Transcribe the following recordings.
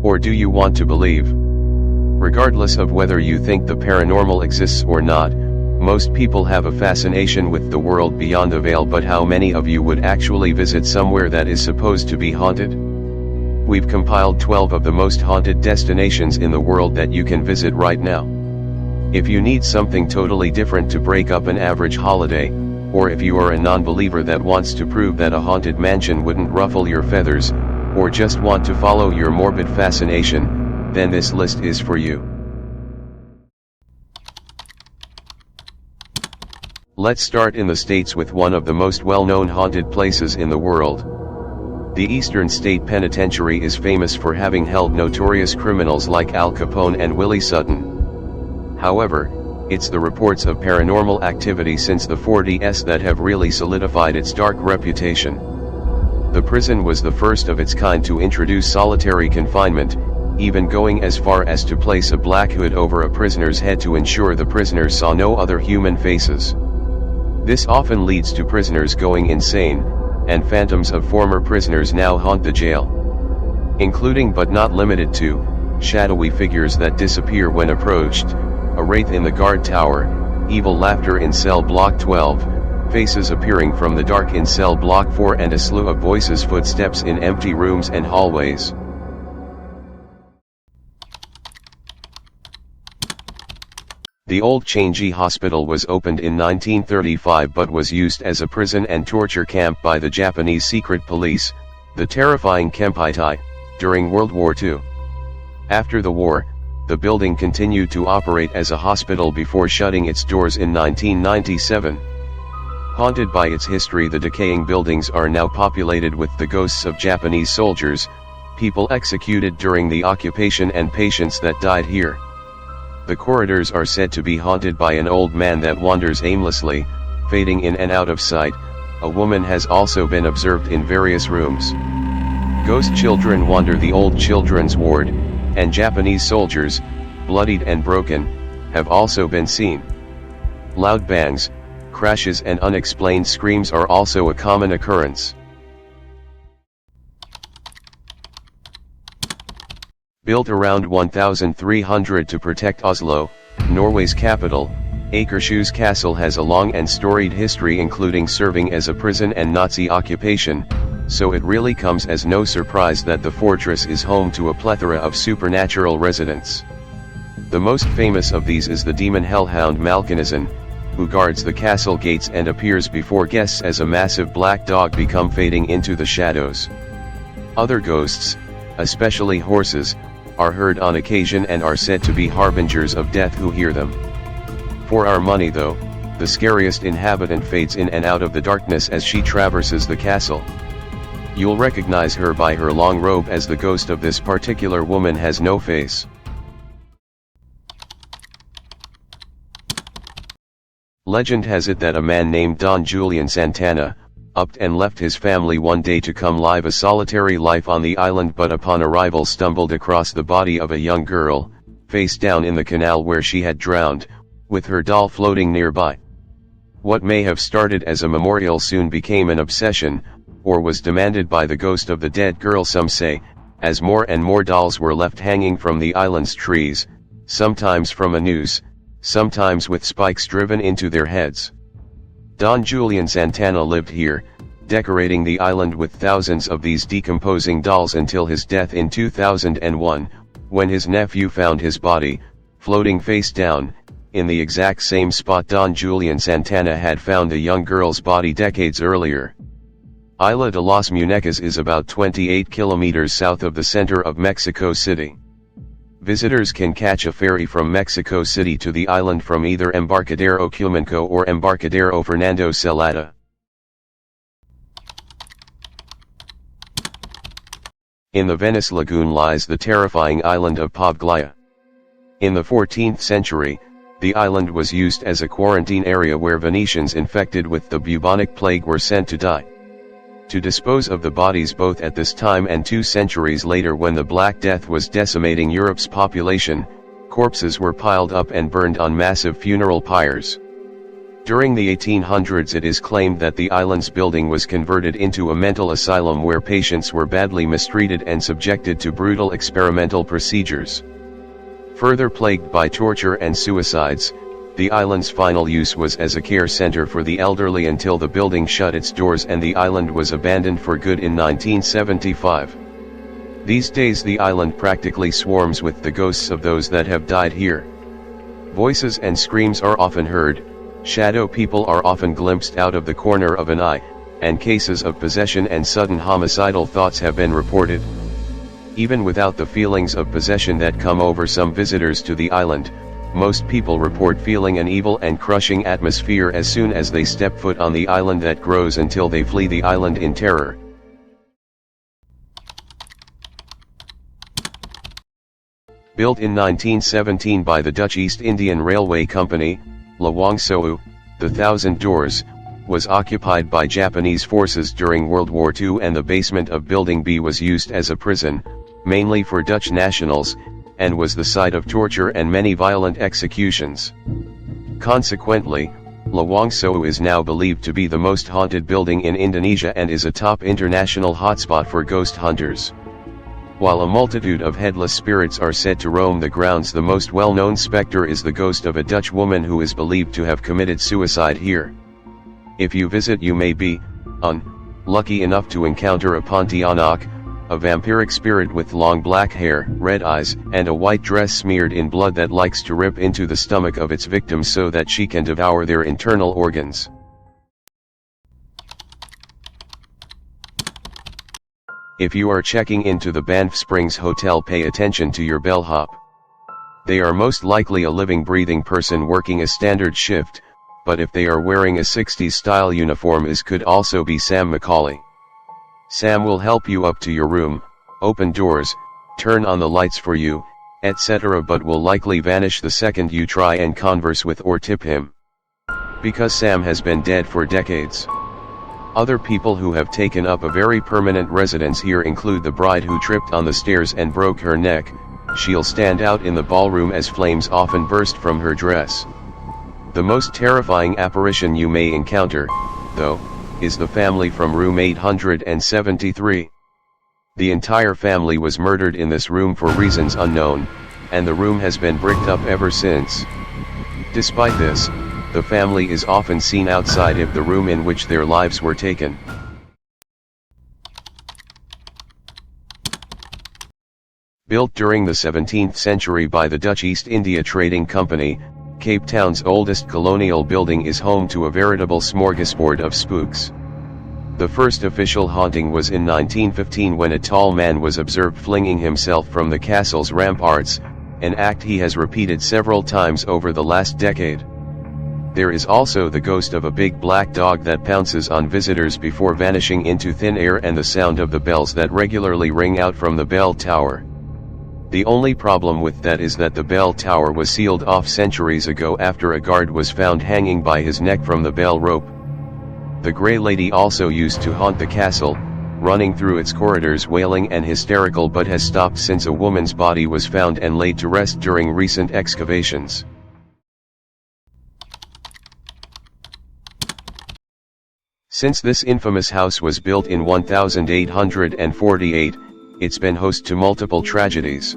Or do you want to believe? Regardless of whether you think the paranormal exists or not, most people have a fascination with the world beyond the veil, but how many of you would actually visit somewhere that is supposed to be haunted? We've compiled 12 of the most haunted destinations in the world that you can visit right now. If you need something totally different to break up an average holiday, or if you are a non-believer that wants to prove that a haunted mansion wouldn't ruffle your feathers, or just want to follow your morbid fascination, then this list is for you. Let's start in the States with one of the most well-known haunted places in the world. The Eastern State Penitentiary is famous for having held notorious criminals like Al Capone and Willie Sutton. However, it's the reports of paranormal activity since the 40s that have really solidified its dark reputation. The prison was the first of its kind to introduce solitary confinement, even going as far as to place a black hood over a prisoner's head to ensure the prisoner saw no other human faces. This often leads to prisoners going insane, and phantoms of former prisoners now haunt the jail. Including but not limited to, shadowy figures that disappear when approached, a wraith in the guard tower, evil laughter in cell block 12, faces appearing from the dark in cell block 4, and a slew of voices, footsteps in empty rooms and hallways. The old Changi Hospital was opened in 1935 but was used as a prison and torture camp by the Japanese secret police, the terrifying Kempeitai, during World War II. After the war, the building continued to operate as a hospital before shutting its doors in 1997. Haunted by its history, the decaying buildings are now populated with the ghosts of Japanese soldiers, people executed during the occupation, and patients that died here. The corridors are said to be haunted by an old man that wanders aimlessly, fading in and out of sight. A woman has also been observed in various rooms. Ghost children wander the old children's ward, and Japanese soldiers, bloodied and broken, have also been seen. Loud bangs, crashes and unexplained screams are also a common occurrence. Built around 1300 to protect Oslo, Norway's capital, Akershus Castle has a long and storied history, including serving as a prison and Nazi occupation, so it really comes as no surprise that the fortress is home to a plethora of supernatural residents. The most famous of these is the demon hellhound Malkinesen, who guards the castle gates and appears before guests as a massive black dog become fading into the shadows. Other ghosts, especially horses, are heard on occasion and are said to be harbingers of death who hear them. For our money though, the scariest inhabitant fades in and out of the darkness as she traverses the castle. You'll recognize her by her long robe, as the ghost of this particular woman has no face. Legend has it that a man named Don Julian Santana upped and left his family one day to come live a solitary life on the island, but upon arrival stumbled across the body of a young girl, face down in the canal where she had drowned, with her doll floating nearby. What may have started as a memorial soon became an obsession, or was demanded by the ghost of the dead girl, some say, as more and more dolls were left hanging from the island's trees, sometimes from a noose, sometimes with spikes driven into their heads. Don Julian Santana lived here, decorating the island with thousands of these decomposing dolls until his death in 2001, when his nephew found his body, floating face down, in the exact same spot Don Julian Santana had found a young girl's body decades earlier. Isla de las Muñecas is about 28 kilometers south of the center of Mexico City. Visitors can catch a ferry from Mexico City to the island from either Embarcadero Cumanco or Embarcadero Fernando Celada. In the Venice Lagoon lies the terrifying island of Poveglia. In the 14th century, the island was used as a quarantine area where Venetians infected with the bubonic plague were sent to die. To dispose of the bodies both at this time and 2 centuries later, when the Black Death was decimating Europe's population, corpses were piled up and burned on massive funeral pyres. During the 1800s it is claimed that the island's building was converted into a mental asylum where patients were badly mistreated and subjected to brutal experimental procedures. Further plagued by torture and suicides, the island's final use was as a care center for the elderly until the building shut its doors and the island was abandoned for good in 1975. These days the island practically swarms with the ghosts of those that have died here. Voices and screams are often heard, shadow people are often glimpsed out of the corner of an eye, and cases of possession and sudden homicidal thoughts have been reported. Even without the feelings of possession that come over some visitors to the island, most people report feeling an evil and crushing atmosphere as soon as they step foot on the island that grows until they flee the island in terror. Built in 1917 by the Dutch East Indian Railway Company, Lawang Sou, the Thousand Doors, was occupied by Japanese forces during World War II and the basement of Building B was used as a prison, mainly for Dutch nationals, and was the site of torture and many violent executions. Consequently, Lawang Sou is now believed to be the most haunted building in Indonesia and is a top international hotspot for ghost hunters. While a multitude of headless spirits are said to roam the grounds, the most well-known specter is the ghost of a Dutch woman who is believed to have committed suicide here. If you visit, you may be lucky enough to encounter a Pontianak, a vampiric spirit with long black hair, red eyes, and a white dress smeared in blood that likes to rip into the stomach of its victims so that she can devour their internal organs. If you are checking into the Banff Springs Hotel, pay attention to your bellhop. They are most likely a living, breathing person working a standard shift, but if they are wearing a 60s style uniform, it could also be Sam Macaulay. Sam will help you up to your room, open doors, turn on the lights for you, etc., but will likely vanish the second you try and converse with or tip him. Because Sam has been dead for decades. Other people who have taken up a very permanent residence here include the bride who tripped on the stairs and broke her neck. She'll stand out in the ballroom as flames often burst from her dress. The most terrifying apparition you may encounter, though, is the family from room 873. The entire family was murdered in this room for reasons unknown, and the room has been bricked up ever since. Despite this, the family is often seen outside of the room in which their lives were taken. Built during the 17th century by the Dutch East India Trading Company, Cape Town's oldest colonial building is home to a veritable smorgasbord of spooks. The first official haunting was in 1915 when a tall man was observed flinging himself from the castle's ramparts, an act he has repeated several times over the last decade. There is also the ghost of a big black dog that pounces on visitors before vanishing into thin air, and the sound of the bells that regularly ring out from the bell tower. The only problem with that is that the bell tower was sealed off centuries ago after a guard was found hanging by his neck from the bell rope. The Grey Lady also used to haunt the castle, running through its corridors wailing and hysterical, but has stopped since a woman's body was found and laid to rest during recent excavations. Since this infamous house was built in 1848, it's been host to multiple tragedies.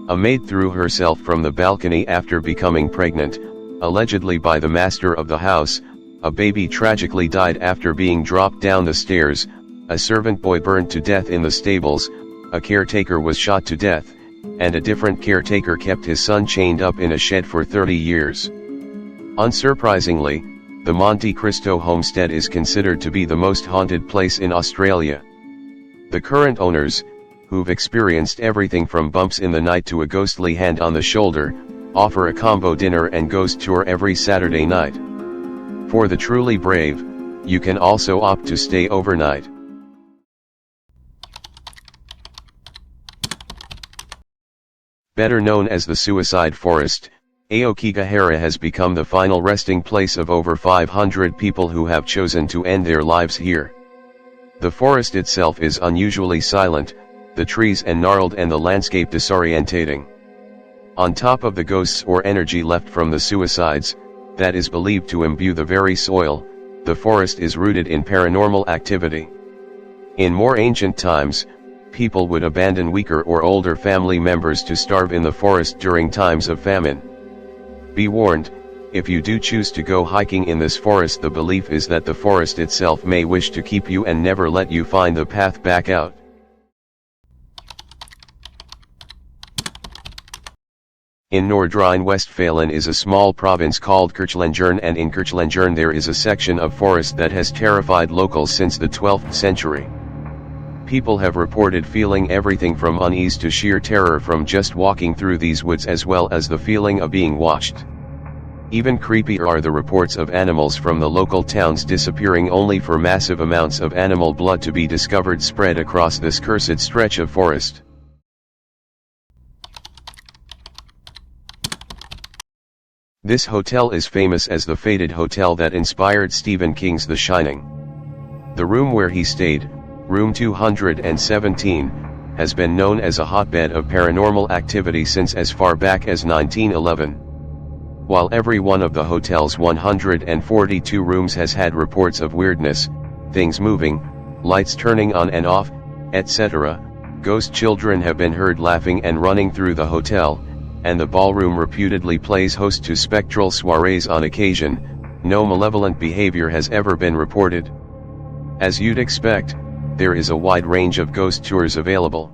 A maid threw herself from the balcony after becoming pregnant, allegedly by the master of the house. A baby tragically died after being dropped down the stairs, a servant boy burned to death in the stables, a caretaker was shot to death, and a different caretaker kept his son chained up in a shed for 30 years. Unsurprisingly, the Monte Cristo homestead is considered to be the most haunted place in Australia. The current owners, who've experienced everything from bumps in the night to a ghostly hand on the shoulder, offer a combo dinner and ghost tour every Saturday night. For the truly brave, you can also opt to stay overnight. Better known as the Suicide Forest, Aokigahara has become the final resting place of over 500 people who have chosen to end their lives here. The forest itself is unusually silent, the trees gnarled and the landscape disorientating. On top of the ghosts or energy left from the suicides, that is believed to imbue the very soil. The forest is rooted in paranormal activity. In more ancient times, people would abandon weaker or older family members to starve in the forest during times of famine. Be warned, if you do choose to go hiking in this forest, the belief is that the forest itself may wish to keep you and never let you find the path back out. In Nordrhein-Westfalen is a small province called Kirchlengern, and in Kirchlengern there is a section of forest that has terrified locals since the 12th century. People have reported feeling everything from unease to sheer terror from just walking through these woods, as well as the feeling of being watched. Even creepier are the reports of animals from the local towns disappearing, only for massive amounts of animal blood to be discovered spread across this cursed stretch of forest. This hotel is famous as the fated hotel that inspired Stephen King's The Shining. The room where he stayed, room 217, has been known as a hotbed of paranormal activity since as far back as 1911. While every one of the hotel's 142 rooms has had reports of weirdness, things moving, lights turning on and off, etc., ghost children have been heard laughing and running through the hotel, and the ballroom reputedly plays host to spectral soirees on occasion. No malevolent behavior has ever been reported. As you'd expect, there is a wide range of ghost tours available.